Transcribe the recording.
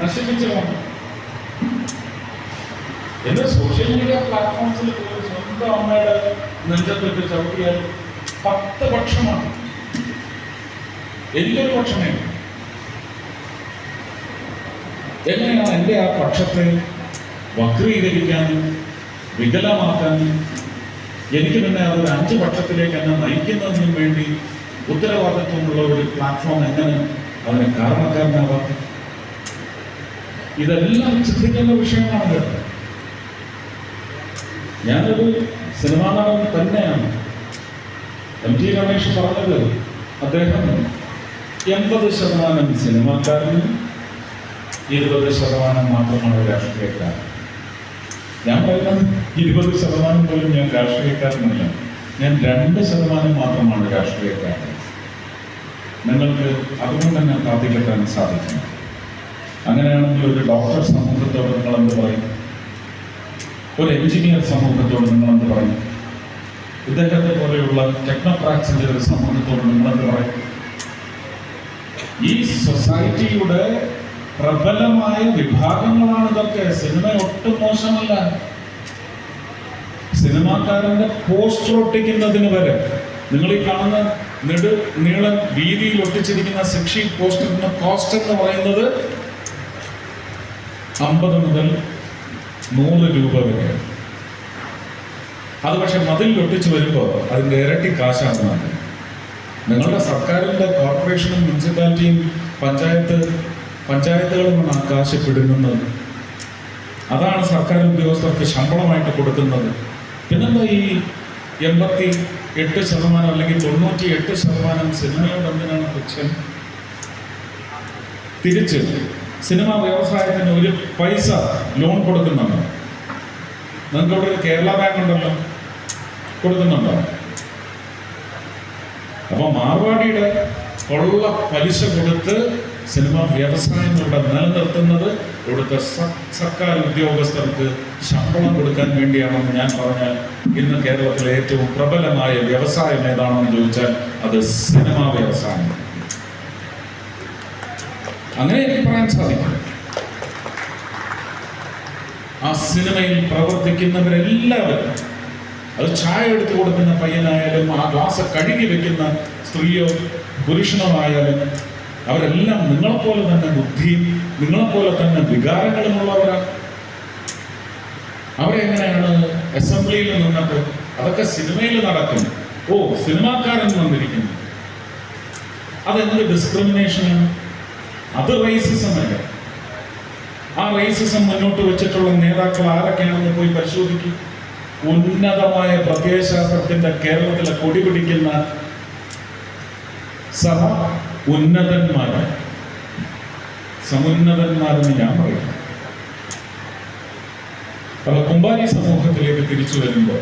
നശിപ്പിച്ചു കളഞ്ഞു. എന്ന് സോഷ്യൽ മീഡിയ പ്ലാറ്റ്ഫോംസിൽ പോയി സ്വന്തം അമ്മയുടെ നെഞ്ചത്തിട്ട് ചവിട്ടിയാൽ 10 പക്ഷമാണ്, എനിക്കൊരു പക്ഷമേ. എങ്ങനെയാണ് എൻ്റെ ആ പക്ഷത്തെ വക്രീകരിക്കാനും വികലമാക്കാനും എനിക്ക് തന്നെ അതൊരു 5 പക്ഷത്തിലേക്ക് എന്നെ നയിക്കുന്നതിനും വേണ്ടി ഉത്തരവാദിത്വമുള്ള ഒരു പ്ലാറ്റ്ഫോം എങ്ങനെ അതിന് കാരണക്കാരനാവാത്ത? ഇതെല്ലാം ചിന്തിക്കേണ്ട വിഷയമാണ് കേട്ടോ. ഞാനൊരു സിനിമാ നടൻ തന്നെയാണ്. MT രമേശ് പറഞ്ഞത് അദ്ദേഹം 80% സിനിമാക്കാരനും 20% മാത്രമാണ് രാഷ്ട്രീയക്കാരൻ. ഞാൻ പറയുന്നത് 20% പോലും ഞാൻ രാഷ്ട്രീയക്കാരനല്ല, ഞാൻ 2% മാത്രമാണ് രാഷ്ട്രീയക്കാരൻ. നിങ്ങൾക്ക് അതുകൊണ്ട് തന്നെ പ്രാർത്ഥിക്കാൻ സാധിക്കും. അങ്ങനെയാണെങ്കിൽ ഒരു ഡോക്ടർ സമൂഹത്തോട് നിങ്ങൾ എന്ത് പറയും? ഒരു എഞ്ചിനീയർ സമൂഹത്തോട് നിങ്ങൾ എന്ത് പറയും? ഇദ്ദേഹത്തെ പോലെയുള്ള ടെക്നോക്രാറ്റ്സിന്റെ ഒരു സമൂഹത്തോട് നിങ്ങൾ എന്ത് പറയും? ഈ സൊസൈറ്റിയുടെ പ്രബലമായ വിഭാഗങ്ങളാണ് ഇതൊക്കെ. സിനിമ ഒട്ടും മോശമല്ല. സിനിമാക്കാരന്റെ പോസ്റ്റർ ഒട്ടിക്കുന്നതിന് വരെ നിങ്ങൾ ഈ കാണുന്ന നീളം വീതിയിൽ ഒട്ടിച്ചിരിക്കുന്ന സെക്ഷി പോസ്റ്ററിന്റെ കോസ്റ്റ് എന്ന് പറയുന്നത് 50 മുതൽ 100 രൂപ വരെ. അത് പക്ഷെ മതിൽ ഒട്ടിച്ച് വരുമ്പോൾ അതിൻ്റെ ഇരട്ടി കാശാകുന്നതാണ്. നിങ്ങളുടെ സർക്കാരിൻ്റെ കോർപ്പറേഷനും മുനിസിപ്പാലിറ്റിയും പഞ്ചായത്തുകളുമാണ് ആ കാശ് പിടുങ്ങുന്നത്. അതാണ് സർക്കാർ ഉദ്യോഗസ്ഥർക്ക് ശമ്പളമായിട്ട് കൊടുക്കുന്നത്. പിന്നെന്താ ഈ 88% അല്ലെങ്കിൽ 98% സിനിമയോട് എന്തിനാണ് പുച്ഛം? തിരിച്ച് സിനിമാ വ്യവസായത്തിന് ഒരു പൈസ ലോൺ കൊടുക്കുന്നുണ്ടോ? നിങ്ങൾക്ക് ഇവിടെ ഒരു കേരള ബാങ്ക് ഉണ്ടല്ലോ, കൊടുക്കുന്നുണ്ടോ? അപ്പൊ മാർവാടിയുടെ കൊള്ള പലിശ കൊടുത്ത് സിനിമാ വ്യവസായം ഇവിടെ നിലനിർത്തുന്നത് ഇവിടുത്തെ സർക്കാർ ഉദ്യോഗസ്ഥർക്ക് ശമ്പളം കൊടുക്കാൻ വേണ്ടിയാണെന്ന് ഞാൻ പറഞ്ഞാൽ ഇന്ന് കേരളത്തിലെ ഏറ്റവും പ്രബലമായ വ്യവസായം ഏതാണെന്ന് ചോദിച്ചാൽ അത് സിനിമാ വ്യവസായം. അങ്ങനെ എനിക്ക് പറയാൻ സാധിക്കും. ആ സിനിമയിൽ പ്രവർത്തിക്കുന്നവരെല്ലാവരും, അത് ചായ എടുത്തു കൊടുക്കുന്ന പയ്യനായാലും ആ ഗ്ലാസ് കഴുകി വെക്കുന്ന സ്ത്രീയോ പുരുഷനോ ആയാലും അവരെല്ലാം നിങ്ങളെപ്പോലെ തന്നെ ബുദ്ധിയും നിങ്ങളെപ്പോലെ തന്നെ വികാരങ്ങളുമുള്ളവരാണ്. അവരെങ്ങനെയാണ് അസംബ്ലിയിൽ നിന്നപ്പോൾ അതൊക്കെ സിനിമയിൽ നടക്കും. ഓ, സിനിമാക്കാരൻ വന്നിരിക്കുന്നു, അതെന്ത് ഡിസ്ക്രിമിനേഷനാണ്? അത് റേസിസം അല്ല. ആ റേസിസം മുന്നോട്ട് വെച്ചിട്ടുള്ള നേതാക്കൾ ആരൊക്കെയാണെന്ന് പോയി പരിശോധിക്കും. ഉന്നതമായ പ്രത്യയശാസ്ത്രത്തിന്റെ കേരളത്തിലെ കൊടി പിടിക്കുന്ന സഭ ഉന്നതന്മാരാണ്, സമുന്നതന്മാരെന്ന് ഞാൻ പറയുന്നു. അപ്പൊ കുമ്പാരി സമൂഹത്തിലേക്ക് തിരിച്ചു വരുമ്പോൾ